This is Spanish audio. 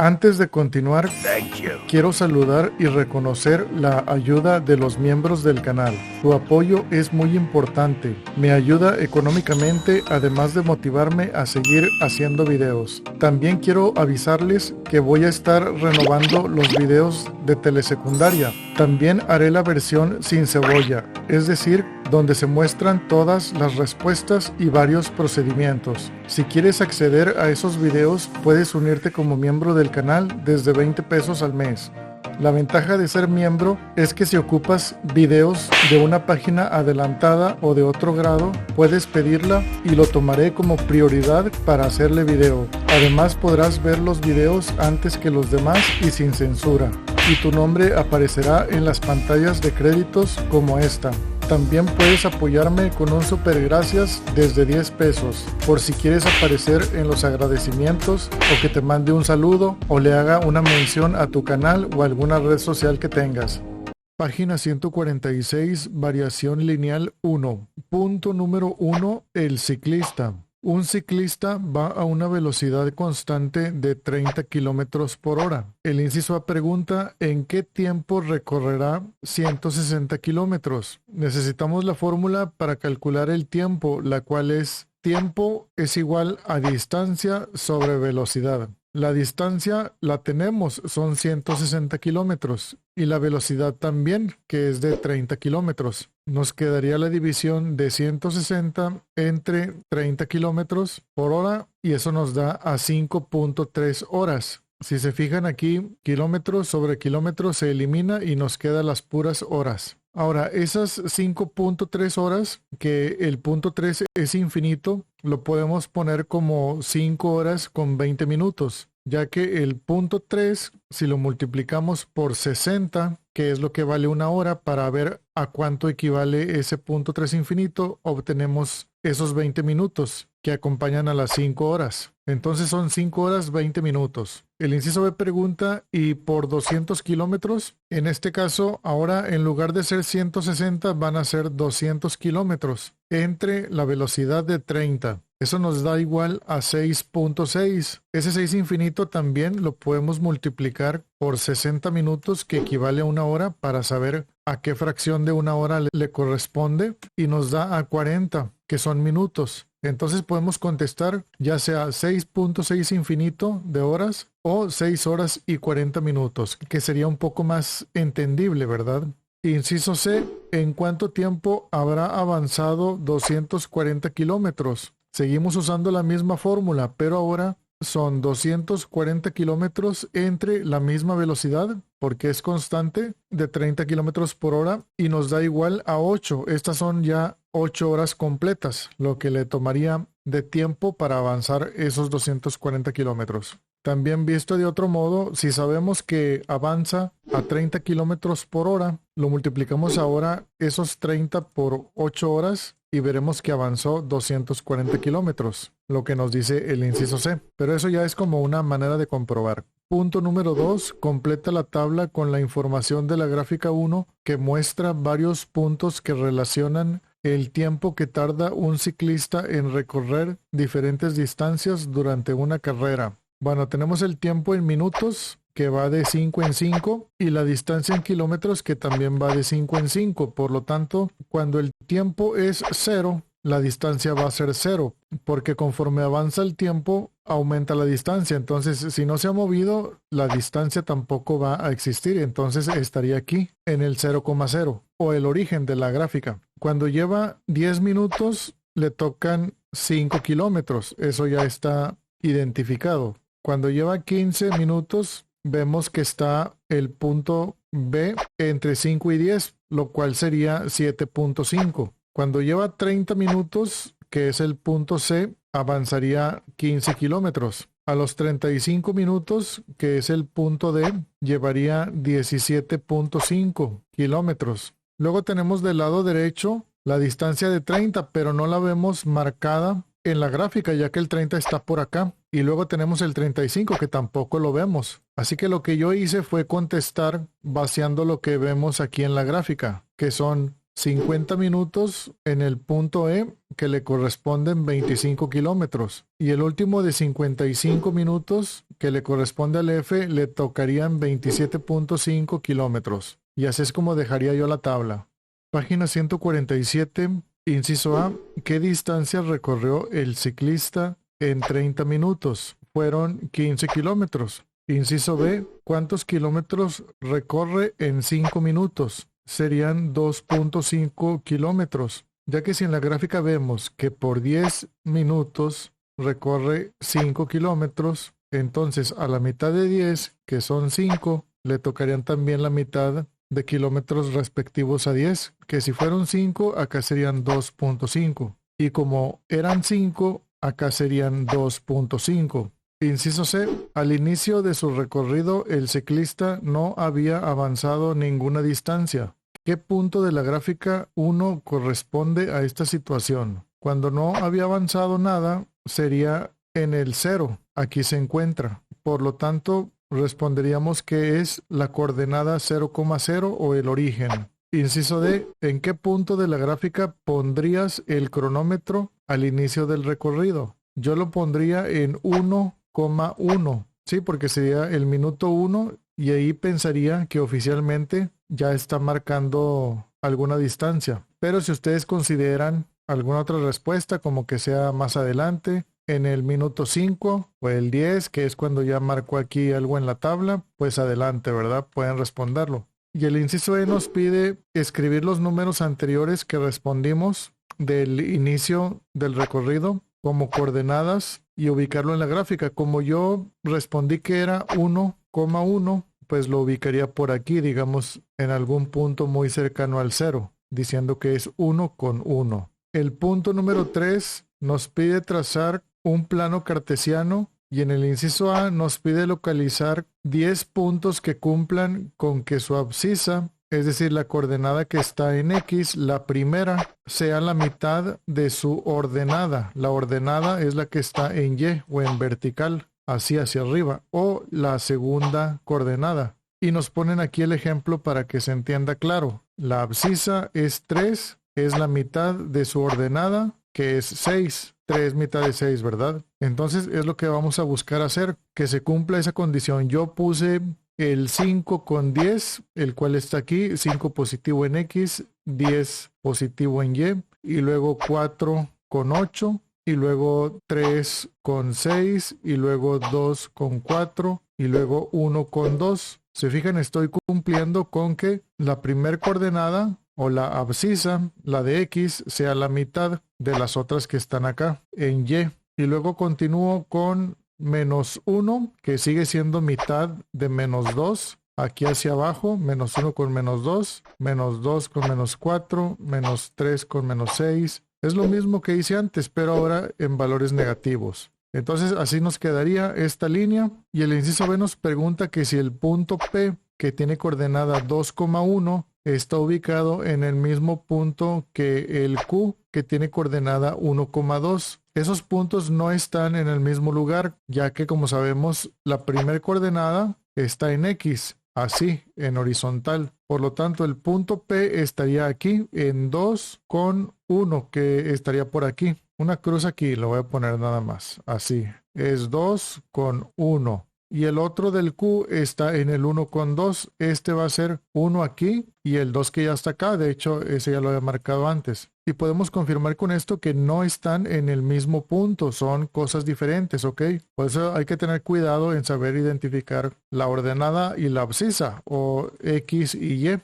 Antes de continuar, quiero saludar y reconocer la ayuda de los miembros del canal. Tu apoyo es muy importante. Me ayuda económicamente, además de motivarme a seguir haciendo videos. También quiero avisarles que voy a estar renovando los videos de telesecundaria. También haré la versión sin cebolla, es decir, donde se muestran todas las respuestas y varios procedimientos. Si quieres acceder a esos videos, puedes unirte como miembro del canal desde 20 pesos al mes. La ventaja de ser miembro es que si ocupas videos de una página adelantada o de otro grado, puedes pedirla y lo tomaré como prioridad para hacerle video. Además podrás ver los videos antes que los demás y sin censura. Y tu nombre aparecerá en las pantallas de créditos como esta. También puedes apoyarme con un super gracias desde 10 pesos, por si quieres aparecer en los agradecimientos o que te mande un saludo o le haga una mención a tu canal o alguna red social que tengas. Página 146, variación lineal 1. Punto número 1, el ciclista. Un ciclista va a una velocidad constante de 30 kilómetros por hora. El inciso A pregunta, ¿en qué tiempo recorrerá 160 kilómetros? Necesitamos la fórmula para calcular el tiempo, la cual es tiempo es igual a distancia sobre velocidad. La distancia la tenemos, son 160 kilómetros, y la velocidad también, que es de 30 kilómetros. Nos quedaría la división de 160 entre 30 kilómetros por hora, y eso nos da a 5.3 horas. Si se fijan aquí, kilómetros sobre kilómetros se elimina y nos quedan las puras horas. Ahora, esas 5.3 horas, que el punto 3 es infinito, lo podemos poner como 5 horas con 20 minutos, ya que el punto 3, si lo multiplicamos por 60, que es lo que vale una hora, para ver a cuánto equivale ese punto 3 infinito, obtenemos esos 20 minutos que acompañan a las 5 horas. Entonces son 5 horas 20 minutos. El inciso B pregunta, ¿y por 200 kilómetros? En este caso, ahora en lugar de ser 160 van a ser 200 kilómetros entre la velocidad de 30. Eso nos da igual a 6.6. Ese 6 infinito también lo podemos multiplicar por 60 minutos, que equivale a una hora, para saber a qué fracción de una hora le corresponde, y nos da a 40, que son minutos. Entonces podemos contestar ya sea 6.6 infinito de horas o 6 horas y 40 minutos, que sería un poco más entendible, ¿verdad? Inciso C, ¿en cuánto tiempo habrá avanzado 240 kilómetros? Seguimos usando la misma fórmula, pero ahora son 240 kilómetros entre la misma velocidad, porque es constante, de 30 kilómetros por hora, y nos da igual a 8. Estas son ya 8 horas completas, lo que le tomaría de tiempo para avanzar esos 240 kilómetros. También visto de otro modo, si sabemos que avanza a 30 kilómetros por hora, lo multiplicamos ahora esos 30 por 8 horas y veremos que avanzó 240 kilómetros, lo que nos dice el inciso C. Pero eso ya es como una manera de comprobar. Punto número 2. Completa la tabla con la información de la gráfica 1, que muestra varios puntos que relacionan el tiempo que tarda un ciclista en recorrer diferentes distancias durante una carrera. Bueno, tenemos el tiempo en minutos, que va de 5 en 5, y la distancia en kilómetros, que también va de 5 en 5. Por lo tanto, cuando el tiempo es 0, la distancia va a ser 0, porque conforme avanza el tiempo, aumenta la distancia. Entonces, si no se ha movido, la distancia tampoco va a existir. Entonces, estaría aquí en el 0,0, o el origen de la gráfica. Cuando lleva 10 minutos, le tocan 5 kilómetros. Eso ya está identificado. Cuando lleva 15 minutos, vemos que está el punto B entre 5 y 10, lo cual sería 7.5. Cuando lleva 30 minutos, que es el punto C, avanzaría 15 kilómetros. A los 35 minutos, que es el punto D, llevaría 17.5 kilómetros. Luego tenemos del lado derecho la distancia de 30, pero no la vemos marcada en la gráfica, ya que el 30 está por acá. Y luego tenemos el 35, que tampoco lo vemos. Así que lo que yo hice fue contestar vaciando lo que vemos aquí en la gráfica, que son 50 minutos en el punto E, que le corresponden 25 kilómetros. Y el último de 55 minutos, que le corresponde al F le tocarían 27.5 kilómetros. Y así es como dejaría yo la tabla. Página 147, inciso A. ¿Qué distancia recorrió el ciclista en 30 minutos? Fueron 15 kilómetros. Inciso B. ¿Cuántos kilómetros recorre en 5 minutos? Serían 2.5 kilómetros. Ya que si en la gráfica vemos que por 10 minutos recorre 5 kilómetros, entonces a la mitad de 10, que son 5, le tocarían también la mitad de kilómetros respectivos a 10, que si fueron 5, acá serían 2.5. Y como eran 5, acá serían 2.5. Inciso C. Al inicio de su recorrido, el ciclista no había avanzado ninguna distancia. ¿Qué punto de la gráfica 1 corresponde a esta situación? Cuando no había avanzado nada, sería en el 0. Aquí se encuentra. Por lo tanto, responderíamos que es la coordenada 0,0 o el origen. Inciso D. ¿En qué punto de la gráfica pondrías el cronómetro al inicio del recorrido? Yo lo pondría en 1,1. Sí, porque sería el minuto 1 y ahí pensaría que oficialmente ya está marcando alguna distancia. Pero si ustedes consideran alguna otra respuesta, como que sea más adelante, en el minuto 5 o el 10, que es cuando ya marcó aquí algo en la tabla, pues adelante, ¿verdad? Pueden responderlo. Y el inciso E nos pide escribir los números anteriores que respondimos del inicio del recorrido como coordenadas y ubicarlo en la gráfica. Como yo respondí que era 1,1, pues lo ubicaría por aquí, digamos, en algún punto muy cercano al 0, diciendo que es 1,1. El punto número 3 nos pide trazar un plano cartesiano y en el inciso A nos pide localizar 10 puntos que cumplan con que su abscisa, es decir, la coordenada que está en X, la primera, sea la mitad de su ordenada. La ordenada es la que está en Y o en vertical, así hacia arriba, o la segunda coordenada. Y nos ponen aquí el ejemplo para que se entienda claro. La abscisa es 3, es la mitad de su ordenada, que es 6. 3 mitad de 6, ¿verdad? Entonces es lo que vamos a buscar hacer, que se cumpla esa condición. Yo puse el 5 con 10, el cual está aquí, 5 positivo en X, 10 positivo en Y, y luego 4 con 8, y luego 3 con 6, y luego 2 con 4, y luego 1 con 2. Se fijan, estoy cumpliendo con que la primer coordenada o la abscisa, la de X, sea la mitad de las otras que están acá en Y. Y luego continúo con menos 1, que sigue siendo mitad de menos 2. Aquí hacia abajo, menos 1 con menos 2 con menos 4, menos 3 con menos 6. Es lo mismo que hice antes, pero ahora en valores negativos. Entonces así nos quedaría esta línea. Y el inciso B nos pregunta que si el punto P, que tiene coordenada 2,1, está ubicado en el mismo punto que el Q, que tiene coordenada 1,2. Esos puntos no están en el mismo lugar, ya que, como sabemos, la primera coordenada está en X, así, en horizontal. Por lo tanto, el punto P estaría aquí en 2,1, que estaría por aquí. Una cruz aquí, lo voy a poner nada más, así. Es 2,1. Y el otro del Q está en el 1,2. Este va a ser 1 aquí y el 2 que ya está acá. De hecho, ese ya lo había marcado antes. Y podemos confirmar con esto que no están en el mismo punto. Son cosas diferentes, ¿ok? Por eso hay que tener cuidado en saber identificar la ordenada y la abscisa, o X y Y.